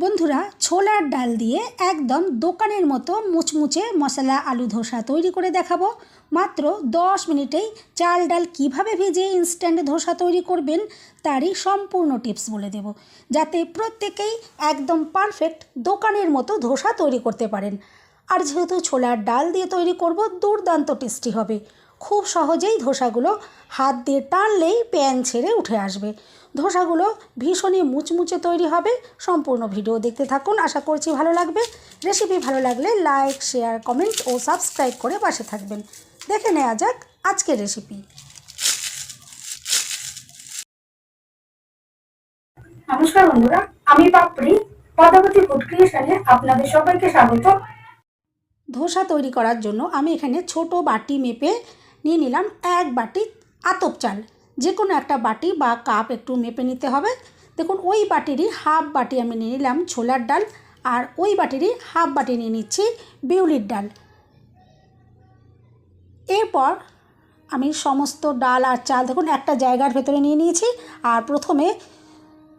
বন্ধুরা, ছোলার ডাল দিয়ে একদম দোকানের মতো মুচমুচে মশলা আলু ধোসা তৈরি করে দেখাবো। মাত্র 10 মিনিটেই চাল ডাল কিভাবে ভেজে ইনস্ট্যান্ট ধোসা তৈরি করবেন তারই সম্পূর্ণ টিপস বলে দেব, যাতে প্রত্যেকেই একদম পারফেক্ট দোকানের মতো ধোসা তৈরি করতে পারেন। আর যেহেতু ছোলার ডাল দিয়ে তৈরি করব, দুর্দান্ত টেস্টি হবে। খুব সহজেই ধোসাগুলো হাত দিয়ে টানলেই প্যান ছেড়ে উঠে আসবে। ধোসাগুলো ভীষণই মুচমুচে তৈরি হবে। সম্পূর্ণ ভিডিও দেখতে থাকুন, আশা করছি ভালো লাগবে। রেসিপি ভালো লাগলে লাইক, শেয়ার, কমেন্ট ও সাবস্ক্রাইব করে পাশে থাকবেন। দেখে নেওয়া যাক আজকের রেসিপি। নমস্কার বন্ধুরা, আমি পাপড়ি পদ্মাবতী ফুড ক্রিয়েশনে আপনাদের সবাইকে স্বাগত। ধোসা তৈরি করার জন্য আমি এখানে ছোট বাটি মেপে নিয়ে নিলাম 1 বাটি আতপ চাল। যে কোনো একটা বাটি বা কাপ একটু মেপে নিতে হবে। দেখুন, ওই বাটিরই হাফ বাটি আমি নিয়ে নিলাম ছোলার ডাল, আর ওই বাটিরই হাফ বাটি নিয়ে নিচ্ছি বিউলির ডাল। এরপর আমি সমস্ত ডাল আর চাল দেখুন একটা জায়গার ভেতরে নিয়ে নিয়েছি, আর প্রথমে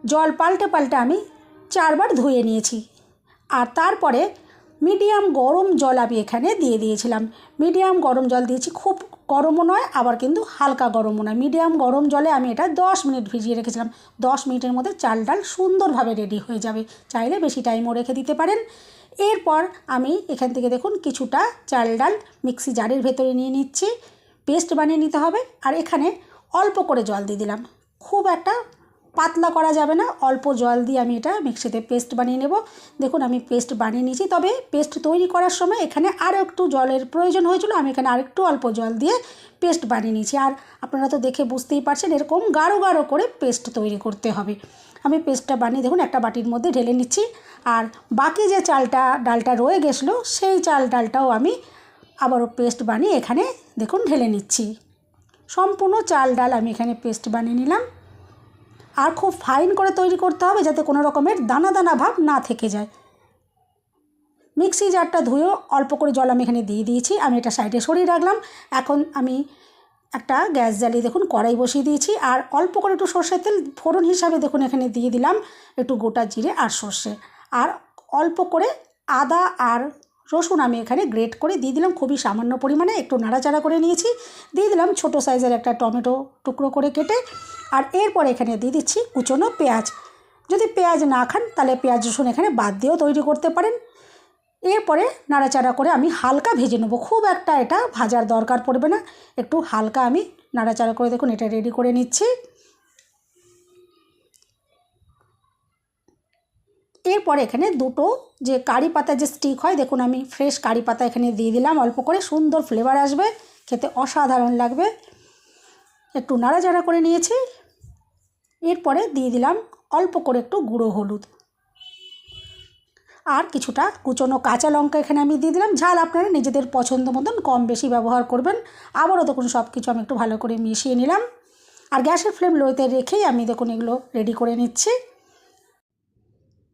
জল পাল্টে পাল্টে আমি 4 বার ধুয়ে নিয়েছি। আর তারপরে মিডিয়াম গরম জল আমি এখানে দিয়ে দিয়েছিলাম। মিডিয়াম গরম জল দিয়েছি, খুব গরমও নয় আবার কিন্তু হালকা গরমও নয়। মিডিয়াম গরম জলে আমি এটা 10 মিনিট ভিজিয়ে রেখেছিলাম। 10 মিনিটের মধ্যে চাল ডাল সুন্দরভাবে রেডি হয়ে যাবে। চাইলে বেশি টাইমও রেখে দিতে পারেন। এরপর আমি এখান থেকে দেখুন কিছুটা চাল ডাল মিক্সি জারের ভেতরে নিয়ে নিচ্ছি। পেস্ট বানিয়ে নিতে হবে। আর এখানে অল্প করে জল দিয়ে দিলাম, খুব একটা পাতলা করা যাবে না। অল্প জল দিয়ে আমি এটা মিক্সিতে পেস্ট বানিয়ে নেব। দেখুন আমি পেস্ট বানিয়ে নিয়েছি, তবে পেস্ট তৈরি করার সময় এখানে আরও একটু জলের প্রয়োজন হয়েছিল। আমি এখানে আরেকটু অল্প জল দিয়ে পেস্ট বানিয়ে নিয়েছি। আর আপনারা তো দেখে বুঝতেই পারছেন এরকম গাঢ় গাঢ় করে পেস্ট তৈরি করতে হবে। আমি পেস্টটা বানিয়ে দেখুন একটা বাটির মধ্যে ঢেলে নিচ্ছি। আর বাকি যে ডালটা রয়ে গেছিলো সেই চাল ডালটাও আমি আবারও পেস্ট বানিয়ে এখানে দেখুন ঢেলে নিচ্ছি। সম্পূর্ণ চাল ডাল আমি এখানে পেস্ট বানিয়ে নিলাম। আর খুব ফাইন করে তৈরি করতে হবে, যাতে কোনো রকমের দানা দানা ভাব না থেকে যায়। মিক্সি জারটা ধুয়েও অল্প করে জল আমি এখানে দিয়ে দিয়েছি। আমি এটা সাইডে সরিয়ে রাখলাম। এখন আমি একটা গ্যাস জ্বালিয়ে দেখুন কড়াই বসিয়ে দিয়েছি। আর অল্প করে একটু সর্ষের তেল ফোড়ন হিসাবে দেখুন এখানে দিয়ে দিলাম একটু গোটা জিরে আর সর্ষে। আর অল্প করে আদা আর রসুন আমি এখানে গ্রেট করে দিয়ে দিলাম, খুবই সামান্য পরিমাণে একটু নাড়াচাড়া করে নিয়েছি। দিয়ে দিলাম ছোটো সাইজের একটা টমেটো টুকরো করে কেটে। আর এরপর এখানে দিয়ে দিচ্ছি কুচনো পেঁয়াজ। যদি পেঁয়াজ না খান তাহলে পেঁয়াজ রসুন এখানে বাদ দিয়েও তৈরি করতে পারেন। এরপরে নাড়াচাড়া করে আমি হালকা ভেজে নেবো, খুব একটা এটা ভাজার দরকার পড়বে না। একটু হালকা আমি নাড়াচাড়া করে দেখুন এটা রেডি করে নিচ্ছি। এরপর এখানে দুটো যে কারি পাতা যে স্টিক হয়, দেখুন আমি ফ্রেশ কারি পাতা এখানে দিয়ে দিলাম অল্প করে, সুন্দর ফ্লেভার আসবে, খেতে অসাধারণ লাগবে। একটু নাড়াচাড়া করে নিয়েছি। এরপরে দিয়ে দিলাম অল্প করে একটু গুঁড়ো হলুদ আর কিছুটা কুচনো কাঁচা লঙ্কা এখানে আমি দিয়ে দিলাম। ঝাল আপনারা নিজেদের পছন্দ মতন কম বেশি ব্যবহার করবেন। আবারও দেখুন সব কিছু আমি একটু ভালো করে মিশিয়ে নিলাম। আর গ্যাসের ফ্লেম লোতে রেখেই আমি দেখুন এগুলো রেডি করে নিচ্ছি।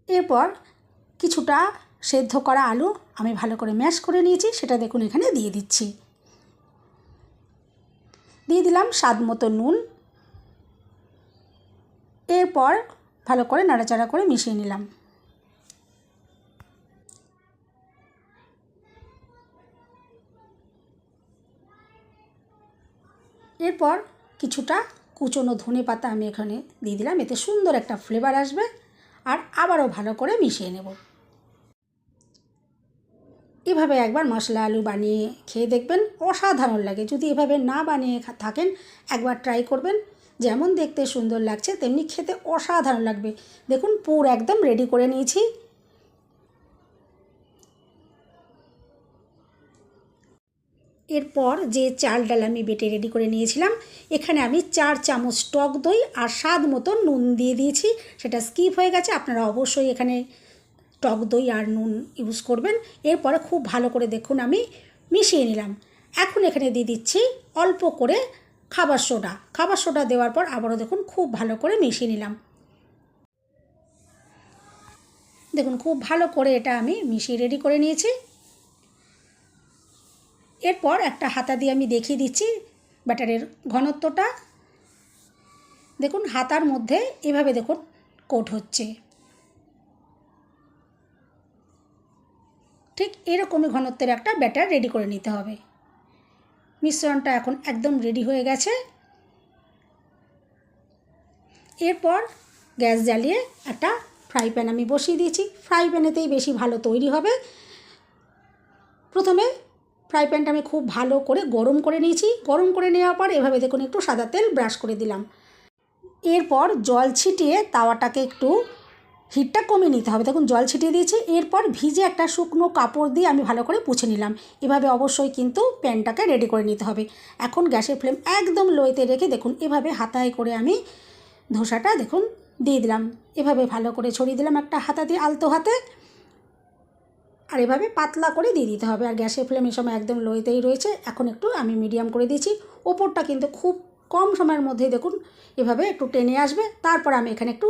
এরপর কিছুটা সেদ্ধ করা আলু আমি ভালো করে ম্যাশ করে নিয়েছি, সেটা দেখুন এখানে দিয়ে দিচ্ছি। দিয়ে দিলাম স্বাদ মতো নুন। এরপর ভালো করে নাড়াচাড়া করে মিশিয়ে নিলাম। এরপর কিছুটা কুচনো ধনে পাতা আমি এখানে দিয়ে দিলাম, এতে সুন্দর একটা ফ্লেভার আসবে। আর আবারও ভালো করে মিশিয়ে নেব। এভাবে একবার মশলা আলু বানিয়ে খেয়ে দেখবেন, অসাধারণ লাগে। যদি এভাবে না বানিয়ে থাকেন একবার ট্রাই করবেন। যেমন দেখতে সুন্দর লাগছে তেমনি খেতে অসাধারণ লাগবে। দেখুন পুর একদম রেডি করে নিয়েছি। এরপর যে চাল ডাল আমি বেটে রেডি করে নিয়েছিলাম, এখানে আমি 4 চামচ টক দই আর স্বাদ মতো নুন দিয়ে দিয়েছি। সেটা স্কিপ হয়ে গেছে, আপনারা অবশ্যই এখানে টক দই আর নুন ইউজ করবেন। এরপরে খুব ভালো করে দেখুন আমি মিশিয়ে নিলাম। এখন এখানে দিয়ে দিচ্ছি অল্প করে খাবার সোডা। খাবার সোডা দেওয়ার পর আবারও দেখুন খুব ভালো করে মিশিয়ে নিলাম। দেখুন খুব ভালো করে এটা আমি মিশিয়ে রেডি করে নিয়েছি। এরপর একটা হাতা দিয়ে আমি দেখিয়ে দিচ্ছি ব্যাটারের ঘনত্বটা। দেখুন হাতার মধ্যে এভাবে দেখুন কোট হচ্ছে। ঠিক এরকমই ঘনত্বের একটা ব্যাটার রেডি করে নিতে হবে। মিশ্রণটা এখন একদম রেডি হয়ে গেছে। এরপর গ্যাস জ্বালিয়ে একটা ফ্রাই প্যান আমি বসিয়ে দিয়েছি। ফ্রাই প্যানেতেই বেশি ভালো তৈরি হবে। প্রথমে ফ্রাই প্যানটা আমি খুব ভালো করে গরম করে নিয়েছি। গরম করে নেওয়ার পর এভাবে দেখুন একটু সাদা তেল ব্রাশ করে দিলাম। এরপর জল ছিটিয়ে তাওয়াটাকে একটু হিটটা কমিয়ে নিতে হবে। দেখুন জল ছিটিয়ে দিয়েছি। এরপর ভিজে একটা শুকনো কাপড় দিয়ে আমি ভালো করে মুছে নিলাম। এভাবে অবশ্যই কিন্তু প্যানটাকে রেডি করে নিতে হবে। এখন গ্যাসের ফ্লেম একদম লোতে রেখে দেখুন এভাবে হাতায় করে আমি ধোসাটা দেখুন দিয়ে দিলাম। এভাবে ভালো করে ছড়িয়ে দিলাম একটা হাতা দিয়ে, আলতো হাতে, আর এভাবে পাতলা করে দিয়ে দিতে হবে। আর গ্যাসের ফ্লেম এই সময় একদম লোতেই রয়েছে। এখন একটু আমি মিডিয়াম করে দিয়েছি। ওপরটা কিন্তু খুব কম সময়ের মধ্যেই দেখুন এভাবে একটু টেনে আসবে। তারপর আমি এখানে একটু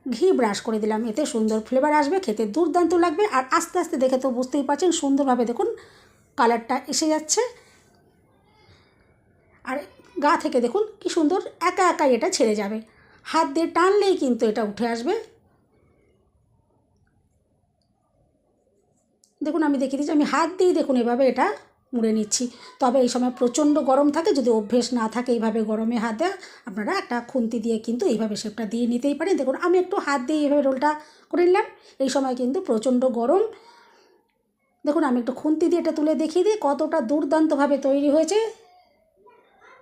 ঘি ব্রাশ করে দিলাম। এতে সুন্দর ফ্লেভার আসবে, খেতে দুর্দান্ত লাগবে। আর আস্তে আস্তে দেখে তো বুঝতেই পারছেন সুন্দরভাবে দেখুন কালারটা এসে যাচ্ছে। আর গা থেকে দেখুন কি সুন্দর একা একাই এটা ছেড়ে যাবে। হাত দিয়ে টানলেই কিন্তু এটা উঠে আসবে। দেখুন আমি দেখিয়ে দিচ্ছি, আমি হাত দিয়েই দেখুন এভাবে এটা মুড়ে নিচ্ছি। তবে এই সময় প্রচণ্ড গরম থাকে, যদি অভ্যেস না থাকে এইভাবে গরমে হাত দেওয়া, আপনারা একটা খুন্তি দিয়ে কিন্তু এইভাবে শেপটা দিয়ে নিতেই পারেন। দেখুন আমি একটু হাত দিয়ে এইভাবে রোলটা করে নিলাম। এই সময় কিন্তু প্রচণ্ড গরম। দেখুন আমি একটু খুন্তি দিয়ে এটা তুলে দেখিয়ে দিই কতটা দুর্দান্তভাবে তৈরি হয়েছে।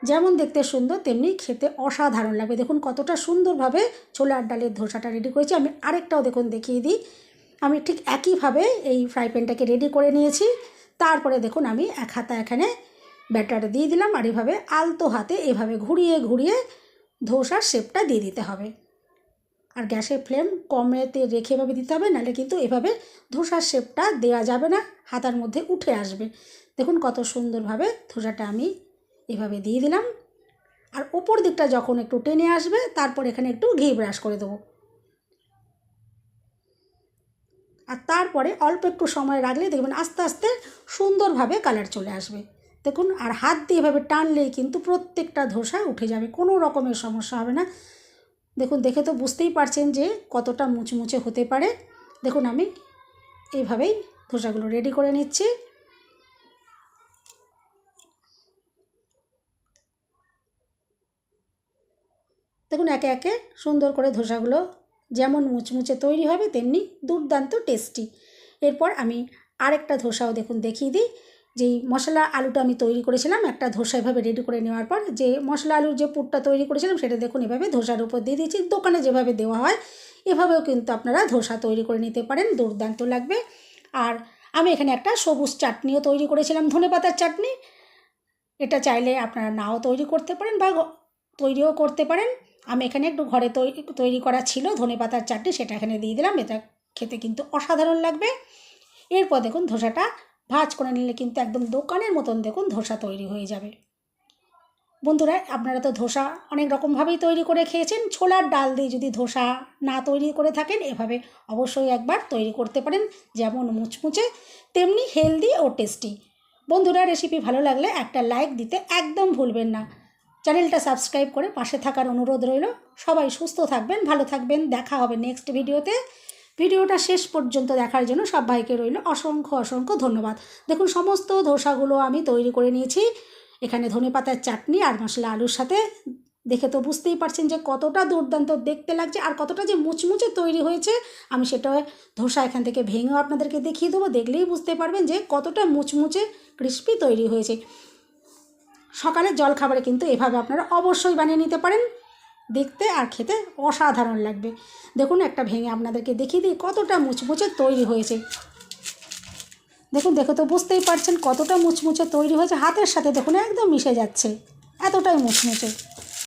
যেমন দেখতে সুন্দর তেমনি খেতে অসাধারণ লাগবে। দেখুন কতটা সুন্দরভাবে ছোলার ডালের ধোসাটা রেডি করেছি। আমি আরেকটাও দেখুন দেখিয়ে দিই। আমি ঠিক একইভাবে এই ফ্রাই প্যানটাকে রেডি করে নিয়েছি। তারপরে দেখুন আমি এক হাতা এখানে ব্যাটার দিয়ে দিলাম। আর এভাবে আলতো হাতে এভাবে ঘুরিয়ে ঘুরিয়ে ধোসার শেপটা দিয়ে দিতে হবে। আর গ্যাসের ফ্লেম কমেতে রেখে এভাবে দিতে হবে, নাহলে কিন্তু এভাবে ধোসার শেপটা দেওয়া যাবে না, হাতার মধ্যে উঠে আসবে। দেখুন কত সুন্দরভাবে ধোসাটা আমি এভাবে দিয়ে দিলাম। আর ওপর দিকটা যখন একটু টেনে আসবে তারপর এখানে একটু ঘি ব্রাশ করে দেবো। আর তারপরে অল্প একটু সময় রাখলে দেখবেন আস্তে আস্তে সুন্দরভাবে কালার চলে আসবে। দেখুন আর হাত দিয়ে এভাবে টানলেই কিন্তু প্রত্যেকটা ধোসা উঠে যাবে, কোনো রকমের সমস্যা হবে না। দেখুন দেখে তো বুঝতেই পারছেন যে কতটা মুচমুচে হতে পারে। দেখুন আমি এইভাবেই ধোসাগুলো রেডি করে নিচ্ছি। দেখুন একে একে সুন্দর করে ধোসাগুলো যেমন মুচমুচে তৈরি হবে তেমনি দুর্দান্ত টেস্টি। এরপর আমি আরেকটা ধোসাও দেখুন দেখিয়ে দিই। যেই মশলা আলুটা আমি তৈরি করেছিলাম, একটা ধোসা এভাবে রেডি করে নেওয়ার পর যে মশলা আলুর যে পুরটা তৈরি করেছিলাম সেটা দেখুন এভাবে ধোসার উপর দিয়ে দিয়েছি। দোকানে যেভাবে দেওয়া হয় এভাবেও কিন্তু আপনারা ধোসা তৈরি করে নিতে পারেন, দুর্দান্ত লাগবে। আর আমি এখানে একটা সবুজ চাটনিও তৈরি করেছিলাম, ধনেপাতার চাটনি। এটা চাইলে আপনারা নাও তৈরি করতে পারেন বা তৈরিও করতে পারেন। আমি এখানে একটু ঘরে তৈরি করা ছিল ধনেপাতার চাটনি, সেটা এখানে দিয়ে দিলাম। এটা খেতে কিন্তু অসাধারণ লাগবে। এরপর দেখুন ধোসাটা ভাজ করে নিলে কিন্তু একদম দোকানের মতন দেখুন ধোসা তৈরি হয়ে যাবে। বন্ধুরা আপনারা তো ধোসা অনেক রকমভাবেই তৈরি করে খেয়েছেন। ছোলার ডাল দিয়ে যদি ধোসা না তৈরি করে থাকেন এভাবে অবশ্যই একবার তৈরি করতে পারেন, যেমন মুচমুচে তেমনি হেলদি ও টেস্টি। বন্ধুরা রেসিপি ভালো লাগলে একটা লাইক দিতে একদম ভুলবেন না। চ্যানেলটা সাবস্ক্রাইব করে পাশে থাকার অনুরোধ রইল। সবাই সুস্থ থাকবেন, ভালো থাকবেন। দেখা হবে নেক্সট ভিডিওতে। ভিডিওটা শেষ পর্যন্ত দেখার জন্য সবাইকে রইল অসংখ্য অসংখ্য ধন্যবাদ। দেখুন সমস্ত ধোসাগুলো আমি তৈরি করে নিয়েছি। এখানে ধনেপাতার চাটনি আর মশলা আলুর সাথে। দেখে তো বুঝতেই পারছেন যে কতটা দুর্দান্ত দেখতে লাগছে আর কতটা যে মুচমুচে তৈরি হয়েছে। আমি সেটা ধোসা এখান থেকে ভেঙেও আপনাদেরকে দেখিয়ে দেবো, দেখলেই বুঝতে পারবেন যে কতটা মুচমুচে ক্রিস্পি তৈরি হয়েছে। সকালের জলখাবারে কিন্তু এভাবে আপনারা অবশ্যই বানিয়ে নিতে পারেন, দেখতে আর খেতে অসাধারণ লাগবে। দেখুন একটা ভেঙে আপনাদেরকে দেখিয়ে দিই কতটা মুচমুচে তৈরি হয়েছে। দেখুন দেখে তো বুঝতেই পারছেন কতটা মুচমুচে তৈরি হয়েছে, হাতের সাথে দেখুন একদম মিশে যাচ্ছে, এতটাই মুচমুচে।